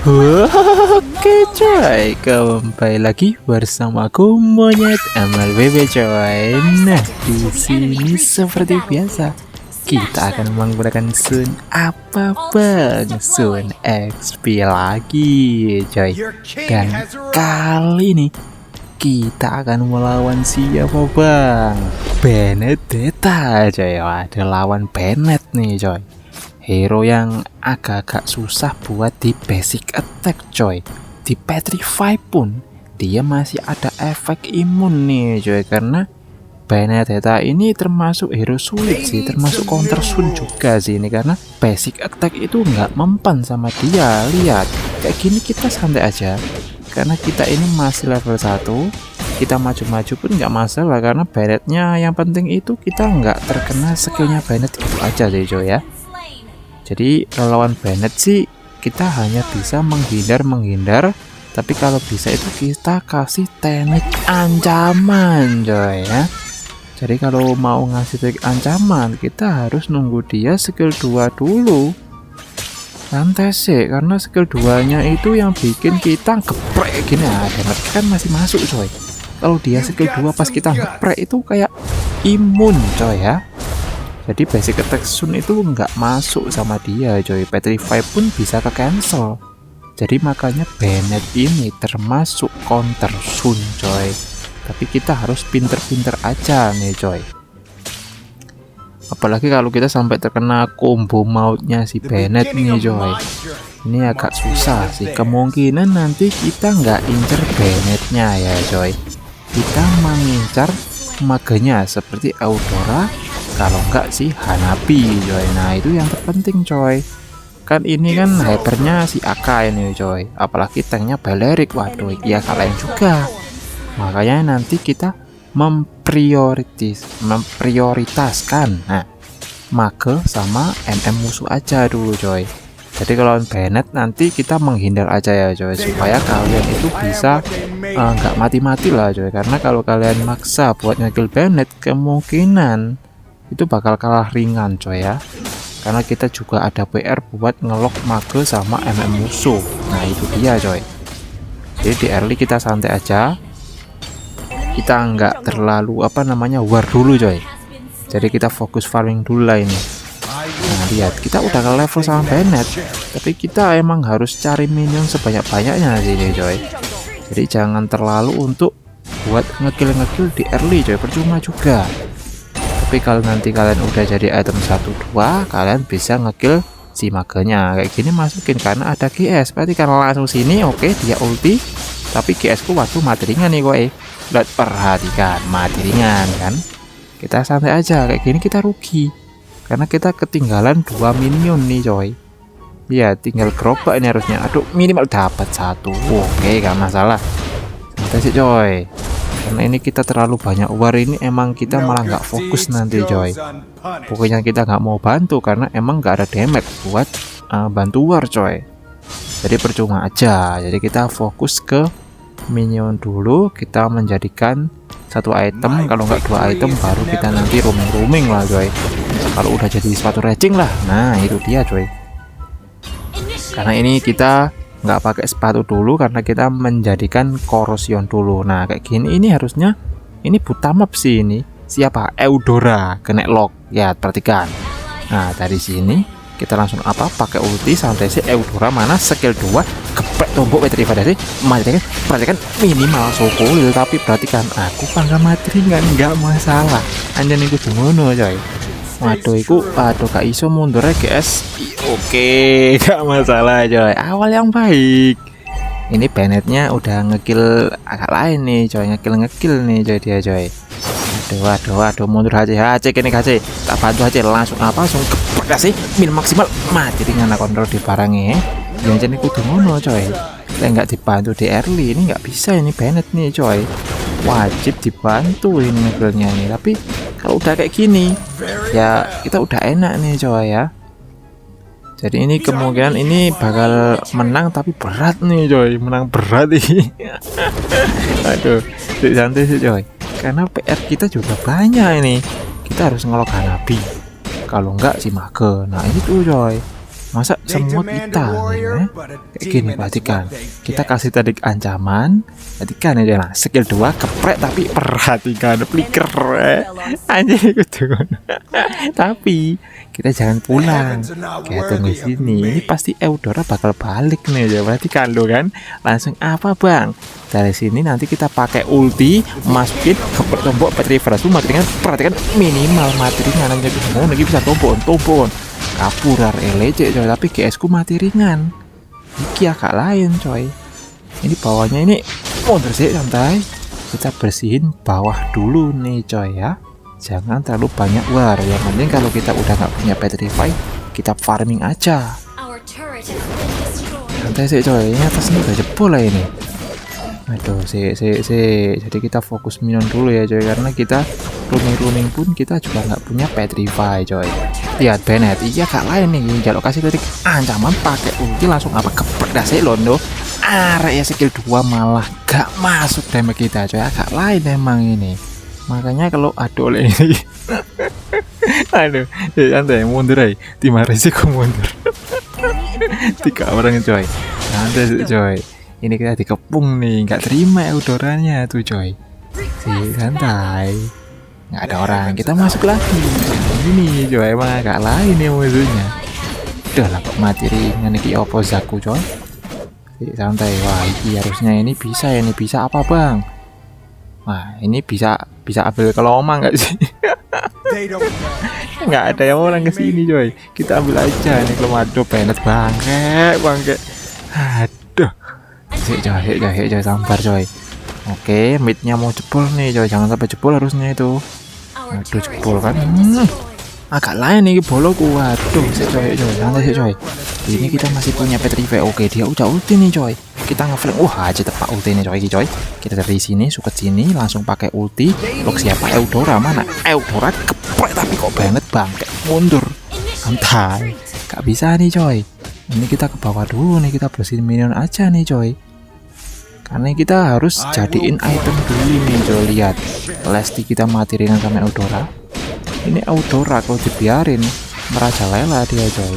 Oke coy, kembali lagi bersama aku Monyet MLBB coy. Nah, di sini seperti biasa kita akan menggunakan Sun apa bang? Sun XP lagi coy. Dan kali ini kita akan melawan siapa bang? Benedetta coy. Ada lawan Bennett nih coy. Hero yang agak-agak susah buat di basic attack coy. Di petrify pun dia masih ada efek imun nih coy, karena Benedetta ini termasuk hero sulit sih, termasuk counter sun juga sih ini, karena basic attack itu nggak mempan sama dia. Lihat kayak gini kita santai aja, karena kita ini masih level 1. Kita maju-maju pun nggak masalah, karena Bennettnya yang penting itu kita nggak terkena skillnya Bennett gitu aja sih coy ya. Jadi kalau lawan Bennett sih kita hanya bisa menghindar, tapi kalau bisa itu kita kasih teknik ancaman coy ya. Jadi kalau mau ngasih teknik ancaman kita harus nunggu dia skill 2 dulu. Santai sih, karena skill 2 nya itu yang bikin kita geprek gini. Nah, Bennett kan masih masuk coy. Kalau dia skill 2 pas kita geprek itu kayak imun coy ya. Jadi basic attack Sun itu nggak masuk sama dia coy. Petrify pun bisa ke cancel. Jadi makanya Bennett ini termasuk counter Sun coy. Tapi kita harus pinter-pinter aja nih coy. Apalagi kalau kita sampai terkena combo mautnya si Bennett nih coy. Ini agak susah sih. Kemungkinan nanti kita nggak incer Bennettnya ya coy. Kita mengincar magenya seperti Eudora, kalau enggak sih Hanabi coy. Nah itu yang terpenting coy, kan ini kan hypernya si Aka ini coy, apalagi tanknya Balerik. Waduh ya kalian juga, makanya nanti kita memprioritaskan nah mage sama MM musuh aja dulu coy. Jadi kalau Bennett nanti kita menghindar aja ya coy, supaya kalian itu bisa nggak mati-mati lah coy, karena kalau kalian maksa buat ngekill Bennett kemungkinan itu bakal kalah ringan coy ya, karena kita juga ada PR buat ngelok mage sama MM musuh. Nah itu dia coy. Jadi di early kita santai aja, kita nggak terlalu war dulu coy. Jadi kita fokus farming dulu lah ini. Nah lihat kita udah ke level sama Bennett, tapi kita emang harus cari minion sebanyak-banyaknya sini coy. Jadi jangan terlalu untuk buat ngekill di early coy, percuma juga. Tapi kalau nanti kalian udah jadi item 1-2, kalian bisa ngekill si magenya kayak gini, masukin karena ada GS. Berarti kalau langsung sini oke, dia ulti, tapi GS ku waktu mati ringan nih kowe. Lihat, perhatikan mati ringan kan. Kita santai aja, kayak gini kita rugi karena kita ketinggalan 2 minion nih coy. Ya tinggal gerobak ini harusnya. Aduh, minimal dapat 1. Oke, gak masalah. Santai sih coy, karena ini kita terlalu banyak war, ini emang kita malah nggak fokus nanti coy. Pokoknya kita nggak mau bantu karena emang nggak ada damage buat bantu war coy. Jadi percuma aja. Jadi kita fokus ke minion dulu, kita menjadikan 1 item, kalau nggak 2 item baru kita nanti roaming lah coy. Kalau udah jadi sepatu racing lah, nah itu dia coy. Karena ini kita nggak pakai sepatu dulu karena kita menjadikan corrosion dulu. Nah kayak gini ini harusnya ini butamap sih, ini siapa, Eudora kena lock ya, perhatikan. Nah dari sini kita langsung pakai ulti santai sih. Eudora mana skill 2 geprek tombok petrify dari mati, perhatikan minimal sokul, tapi perhatikan aku pangga mati ringan nggak masalah, anjir itu ngono coy. Waduh iku, aduh gak iso mundur ya guys. Oke, gak masalah coy, awal yang baik. Ini Bennettnya udah ngekill agak lain nih coy, ngekill nih coy dia coy. Aduh mundur aja kini kasih, tak bantu aja langsung langsung keprek sih, min maksimal mati ringan kontrol di barangnya. Yang jadi kudu ngono coy, nggak dibantu di early ini nggak bisa ini Bennett nih coy, wajib dibantu ini ngekillnya ini. Tapi kalau udah kayak gini ya kita udah enak nih coy ya. Jadi ini kemungkinan ini bakal menang, tapi berat nih coy, menang berat nih. Aduh santai sih coy, karena PR kita juga banyak ini. Kita harus ngelok Hanabi, kalau enggak si mage. Nah itu coy, Masa semua kita nih, kayak gini perhatikan. Kita kasih tadi ancaman, perhatikan aja lah. Skill 2 keprek tapi perhatikan flicker anjir gitu. Tapi kita jangan pulang. Kayak tunggu sini. Ini pasti Eudora bakal balik nih ya. Perhatikan lo kan. Langsung apa bang? Dari sini nanti kita pakai ulti, masukin ke tombol reverse. Materinya perhatikan minimal materinya nanti bisa tombol. Kapurar lecek coy, tapi GS ku mati ringan. Iki agak lain coy. Ini bawahnya ini mundur sih santai. Kita bersihin bawah dulu nih coy ya. Jangan terlalu banyak war. Yang penting kalau kita udah nggak punya petrify, kita farming aja. Santai sih coy. Ini atas ini udah jebol lah ini. Aduh, jadi kita fokus minion dulu ya coy, karena kita running pun kita juga nggak punya petrify coy. Lihat Bennett, iya gak lain nih, jaluk kasih tadi ancaman pakai ulti langsung apa kepedas sih londo. Arek ya skill 2 malah gak masuk damage kita coy, agak lain emang ini. Makanya kalau aduh ini aduh, santai mundur aja, tim resiko mundur. 3 orang coy, santai coy. Ini kita dikepung nih, nggak terima Eudoranya tuh coy. Santai, nggak ada orang, kita masuk lagi. Ini coy emang agak lain ya musuhnya. Udah lah kok mati ringan nih opo Zaku coy. Santai, wah ini harusnya ini bisa apa bang? Wah ini bisa ambil keloma nggak sih? Nggak ada yang orang kesini coy. Kita ambil aja nih kelomado Bennett bangke. Aduh. Coy, sabar coy. Oke, midnya mau jebol nih coy, jangan sampai jebol harusnya itu. Aduh jebol kan. Agak lain nih boloku. Waduh, coy, santai sih coy. Ini kita masih punya petrify. Oke, dia udah ulti nih coy. Kita ngeflank. Aja tepat ulti nih coy. Kita dari sini, suket sini, langsung pakai ulti. Look siapa? Eudora mana? Eudora keprek tapi kok banget bang. Kayak mundur. Santai. Gak bisa nih coy. Ini kita ke bawah dulu nih, kita bersihin minion aja nih coy. Karena kita harus jadiin item dulu nih coy. Lihat Lesti kita mati ringan sama Eudora. Ini Eudora kalau dibiarin merajalela dia coy.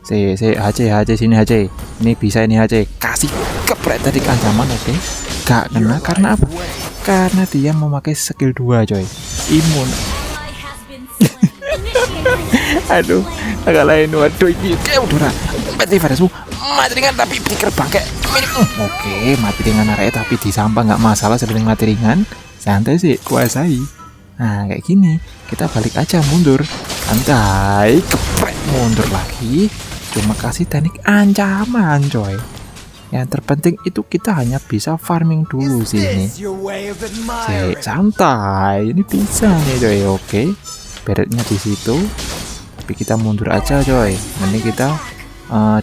HC sini HC. Ini bisa ini HC. Kasih keprek tadi ancaman oke. Gak kena karena apa? Karena dia memakai skill 2 coy. Imun. Aduh, agak lain. Waduh ini Eudora. Petrify mati ringan tapi pikir bangke. Oke, mati ringan area tapi disampah nggak masalah, sering mati ringan. Santai sih, kuasai. Nah, kayak gini, kita balik aja mundur. Santai, keprek mundur lagi. Cuma kasih teknik ancaman, coy. Yang terpenting itu kita hanya bisa farming dulu sini. Santai, ini bisa nih, coy. Oke, beretnya di situ. Tapi kita mundur aja, coy. Nanti kita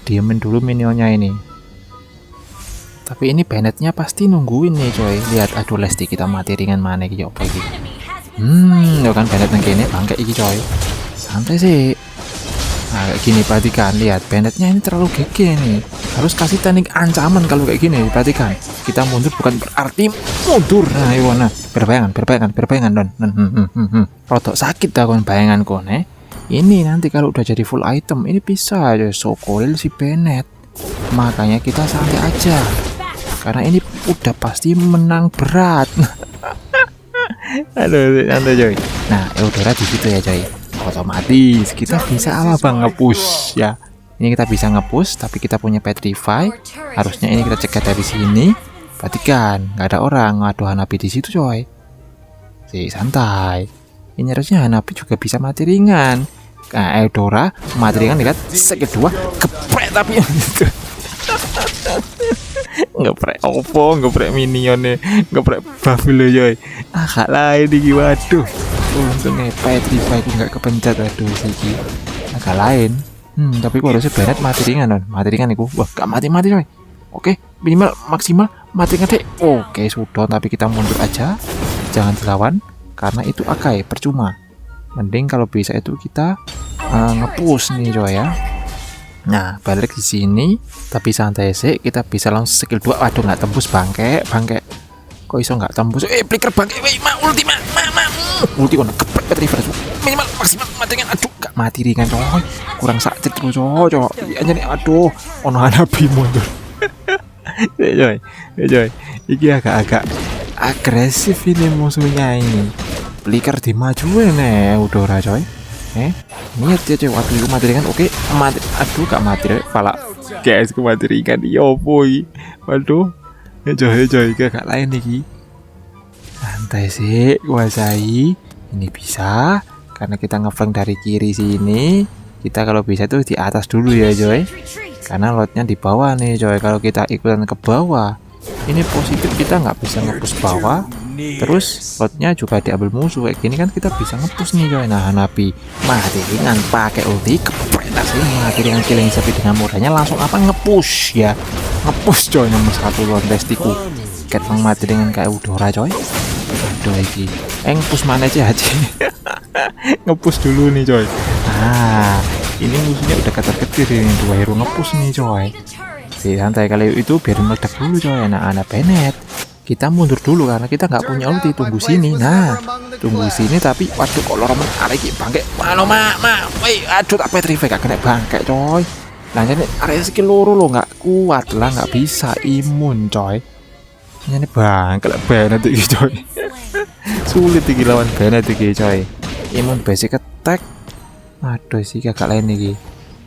diemin dulu minionnya ini. Tapi ini Bennettnya pasti nungguin nih coy. Lihat, aduh Lesti kita mati ringan mana iki opo iki. Yo kan Bennett nang kene bangke iki coy. Santai sih. Nah kayak gini perhatikan, lihat Bennettnya ini terlalu GG nih. Harus kasih teknik ancaman kalau kayak gini, perhatikan. Kita mundur bukan berarti mundur. Nah iya nah, berbayangan don. Rodok sakit dah kon bayanganku nih. Ini nanti kalau udah jadi full item ini bisa aja sokoil si Bennett. Makanya kita santai aja. Karena ini udah pasti menang berat. Aduh, santai coy. Nah, Eudora di situ ya coy. Otomatis kita bisa apa bang nge-push ya. Ini kita bisa nge-push tapi kita punya petrify. Harusnya ini kita cegat dari sini. Perhatikan, nggak ada orang. Aduh, Hanabi di situ coy. Santai. Ini harusnya Hanabi juga bisa mati ringan. Nah, Eudora mati ringan lihat skill 2 geprek tapi ngeprek opo, ngeprek minionnya, ngeprek Buffalo coy. Gak lain iki waduh. Untungnya petrify ku nggak kepencet aduh siki. Agak lain. Tapi gua harusnya Bennett mati ringan don. Mati ringan iku. Wah, gak mati coy. Oke, minimal maksimal mati ringan deh. Oke, sudah tapi kita mundur aja. Jangan dilawan karena itu akai percuma. Mending kalau bisa itu kita nge-push nih coy ya. Nah, balik di sini tapi santai sih, kita bisa langsung skill 2. Waduh, nggak tembus bangke. Kok iso nggak tembus? Flicker bangke. Ulti ulti kok keprek Petrify. minimal maksimal mati ringan. Aduh, gak mati ringan coy, kurang sakit coy. Anjani aduh, ono Hanabi mundur. Coy, iki agak agresif ini musuhnya ini. Flicker dimajuin Eudora coy. Niat ya coy, waktu itu mati ringan. Oke, mati. Aduh, gak mati deh, pala. Guys, ku mati ringan. Yo boy. Waduh. Coy, gak lain nih. Santai sih, kuasai. Ini bisa karena kita ngeflank dari kiri sini. Kita kalau bisa tuh di atas dulu ya coy, karena lotnya di bawah nih coy. Kalau kita ikutan ke bawah, ini positif kita nggak bisa ngepush bawah. Terus lotnya juga diambil musuh kayak gini kan, kita bisa ngepush nih coy. Nah, Hanabi mati ringan pakai ulti kepretas ini, mati ringan killing sapi dengan mudahnya langsung apa ngepush ya, ngepush coy. Nomor 1 lawan Lestiku, ket mati dengan kayak Eudora coy. Aduh iki ngepush mana aja ngepush dulu nih coy. Nah, ini musuhnya udah ketar-ketir ini, 2 hero ngepush nih coy. Santai kali itu biar meledak dulu coy. Anak-anak Bennett kita mundur dulu karena kita nggak punya ulti. Tunggu sini. Nah, tunggu sini. Tapi waduh, kok loromen arek iki bangke mano woi, aduh tak petrify gak kena bangke coy. Nah, jadi arek skill loro lo nggak kuat lah, nggak bisa imun coy. Ini bangke Bennett iki coy. Sulit iki lawan Bennett iki coy. Imun basic attack. Aduh sih agak lain nih.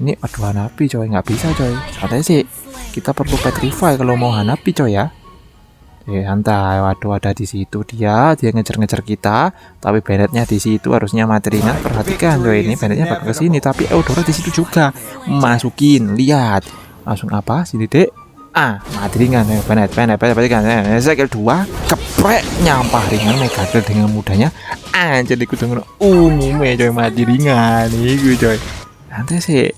Ini aduh Hanabi coy, nggak bisa coy. Katanya sih kita perlu petrify kalau mau Hanabi coy ya. Santai. Waduh, ada di situ dia ngejar-ngejar kita, tapi Bennettnya di situ harusnya mati ringan. Perhatikan coy, ini Bennettnya bakal ke sini, tapi Eudora di situ juga masukin. Lihat langsung apa sini dek. Mati ringan Bennett perhatikan. Skill 2 keprek nyampah ringan mega kill dengan mudahnya. Jadi kudu ngono umume coy, mati ringan nih coy. Santai sih.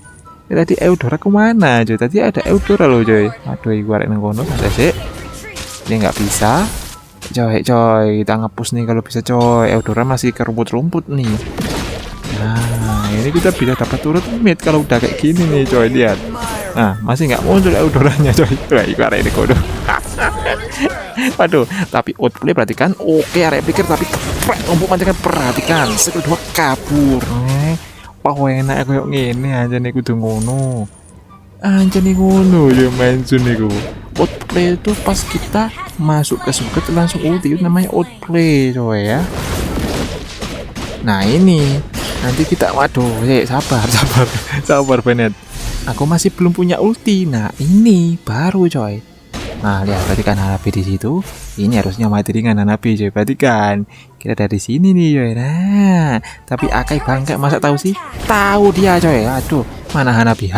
Tadi Eudora kemana coy? Tadi ada Eudora loh coy. Aduh, iku arek nang kono. Santai sih. Ini nggak bisa coy, kita ngepush nih kalau bisa coy. Eudora masih ke rumput-rumput nih. Nah, ini kita bisa dapat turret mid kalau udah kayak gini nih coy, lihat. Nah, masih nggak muncul Eudoranya coy. Wah, itu arek ini kodo. Waduh, tapi outplay perhatikan. Oke, arek pikir tapi untuk manjakan perhatikan. Skill 2 kabur. Wah, enak koyo ngene aja nih kudu ngono. Anjir ngono ya main zone niku. Outplay itu pas kita masuk ke suket langsung ulti, itu namanya outplay coy ya. Nah, ini nanti kita waduh, sabar Bennett. Aku masih belum punya ulti. Nah, ini baru coy. Nah, lihat tadi kan Hanabi di situ. Ini harusnya mati ringan Hanabi coy. Perhatikan. Kita dari sini nih coy. Nah, tapi Akai bangke masa tahu sih? Tahu dia coy. Aduh, mana Hanabi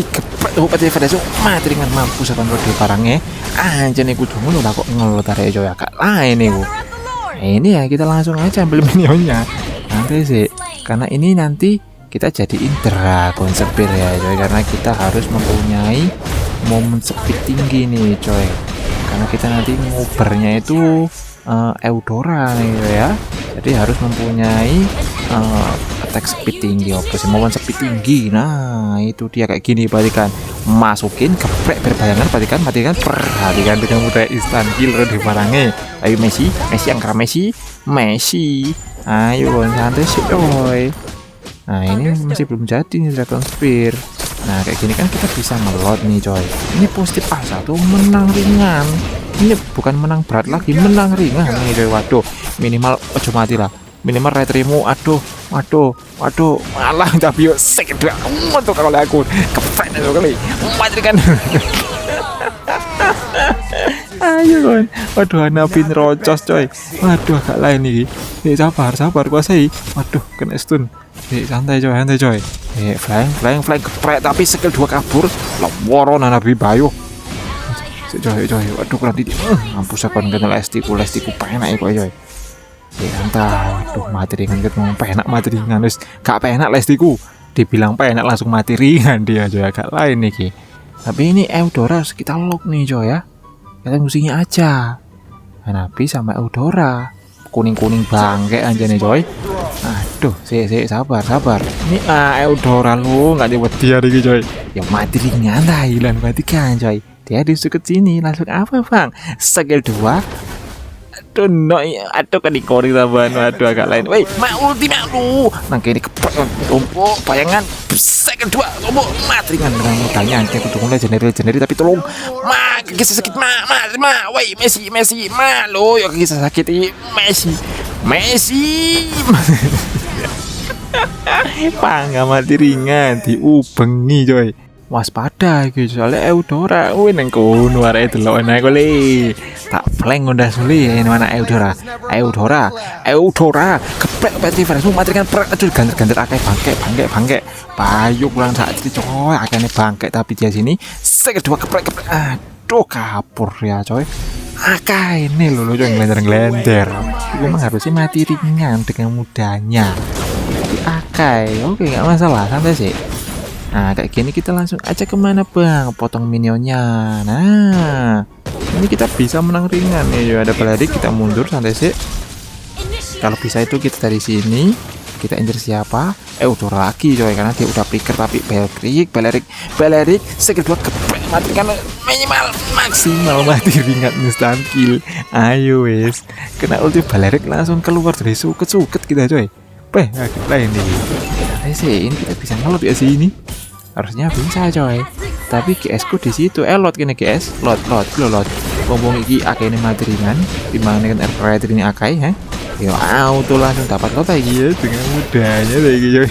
kepet upet langsung mati ringan, mampus akan rode barangnya. Anjir nih kudu ngono lah kok ngelot arek coy agak lain nih ku. Ini ya kita langsung aja ambil minionnya. Nanti sih karena ini nanti kita jadiin Dragon Spear ya coy, karena kita harus mempunyai momen speed tinggi nih coy, karena kita nanti ngobernya itu Eudora nih ya, jadi harus mempunyai attack speed tinggi, momen speed tinggi. Nah, itu dia kayak gini. Perhatikan, masukin geprek berbayangan, perhatikan dengan mudah instant kill di barangnya. Ayo Messi angkara Messi. Ayo santai sih coy. Nah, ini masih belum jadi nih Dragon Spear. Nah, kayak gini kan kita bisa ngelot nih coy. Ini positif A1 menang ringan. Ini bukan menang berat lagi, menang ringan nih coy. Waduh, minimal ojo mati lah. Minimal retrimu. Aduh, malah tapi yuk sekedar untuk kalau aku kepret itu kali. Mati kan. Ayo kan. Waduh, Hanabi rocos coy. Waduh, agak lain nih. Sabar kuasai. Waduh, kena stun. Santai coy. Flying kepret tapi skill 2 kabur. Laworo Hanabi bayu. Coy. Waduh, kurang titik. Mampus akon kena lestiku penak kok coy. Santai. Waduh, mati ringan ketemu penak mati ringan. Wis gak penak lestiku. Dibilang penak langsung mati ringan dia coy, agak lain nih. Tapi ini Eudora harus kita lock nih coy ya. Kita musuhnya aja Hanabi sama Eudora. Kuning bangke aja nih coy. Aduh, sabar. Ini Eudora lu nggak diwedi hari ini coy. Ya mati ringan lah, hilang perhatikan coy. Dia di sini langsung apa bang? Skill 2. Aduh no, aduh kan dikori tambahan, aduh agak lain. Woi, ulti lu. Nang kene keprek tumpuk bayangan. Set kedua, tombol mati ringan dengan mudahnya. Anjing kudu legendary tapi tolong. Kisah sakit woi Messi lo, yo kisah sakit Messi. Pangga mati ringan diubengi coy. Waspada iki soalnya Eudora nang kono arek delok enak kole. Tak flank udah suli ini mana Eudora keprek Petrifier semua matrikan prek aduh ganter akeh bangke payu kurang sak ciri coy akehne bangke tapi dia sini kedua keprek aduh kapur ya coy akeh ini lho coy ngelender memang harusnya mati ringan dengan mudahnya tapi akeh oke nggak masalah santai sih. Nah kayak gini kita langsung aja kemana bang, potong minionnya. Nah ini kita bisa menang ringan nih. Ada baladik, kita mundur santai sih. Kalau bisa itu kita dari sini kita incer siapa? Eudora lagi coy karena dia udah picker tapi balerik kedua keprek mati kan minimal maksimal mati ringan instant kill. Ayo wes kena ulti balerik langsung keluar dari suket kita coy. Agak lain nih. Sih ini kita bisa ngelot ya sih ini harusnya bisa coy tapi GS ku di situ lot kene GS lot ngomong iki akeh ini mati ringan dibandingkan Air ini akeh yo auto langsung dapat lot lagi ya dengan mudahnya lagi coy.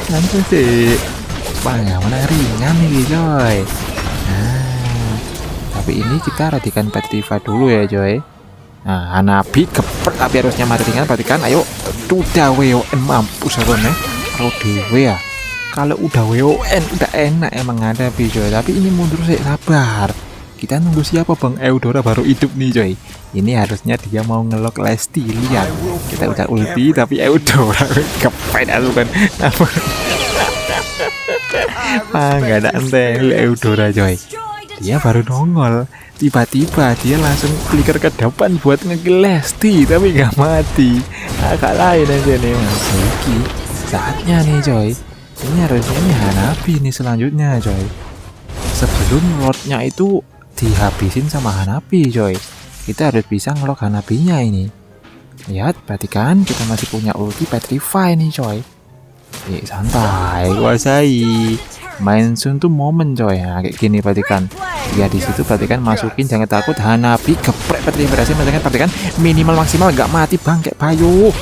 Nanti sih bangga mana ringan nih coy. Nah tapi ini kita radikan Petrifier dulu ya coy. Nah Hanabi keprek tapi harusnya mati ringan perhatikan ayo udah WON mampus aku nih kalau dewe ya kalau udah WON udah enak emang ada coy tapi ini mundur sih sabar kita nunggu siapa bang Eudora baru hidup nih coy ini harusnya dia mau ngelok Lesti lihat kita udah ulti tapi Eudora kepet aku kan nggak ada antel Eudora coy dia baru nongol tiba-tiba dia langsung flicker ke depan buat nge-kill Lesti tapi nggak mati agak lain aja nih mas Oke. Saatnya nih coy ini harusnya nih Hanabi nih selanjutnya coy sebelum lordnya itu dihabisin sama Hanabi coy kita harus bisa ngelok Hanabinya ini lihat perhatikan kita masih punya ulti Petrifier nih coy santai kuasai main Sun tuh momen coy kayak gini perhatikan ya di situ perhatikan masukin jangan takut Hanabi geprek Petrifier perhatikan minimal maksimal nggak mati bang kayak payu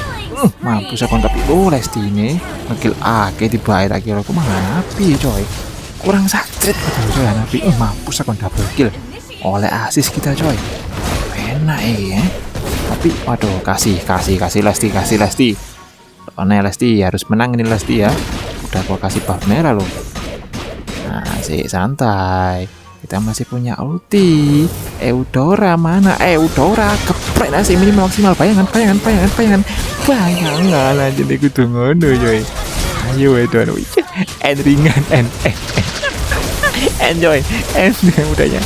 mampus aku tapi Lesti ini ngekill kayak dibayar akhirnya aku mah Hanabi coy kurang sakit coy Hanabi mampus aku double kill oleh asis kita coy enak ya tapi waduh kasih Lesti Lesti harus menang ini Lesti ya udah gua kasih buff merah loh. Nah sih santai kita masih punya ulti Eudora mana Eudora keprek nasi minimal maksimal bayangan aja deh kudu ngono coy ayo Eudora ringan enjoy dengan mudahnya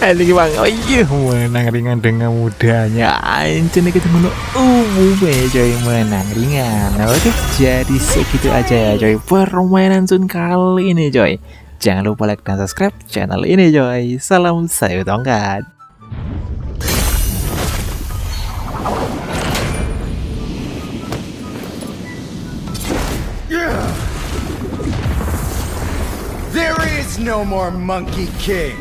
lagi bang menang ringan dengan mudahnya anjir kita menang coy menang ringan. Oke jadi segitu aja ya coy permainan Sun kali ini coy. Jangan lupa like dan subscribe channel ini coy. Salam sayur tongkat. There is no more Monkey King.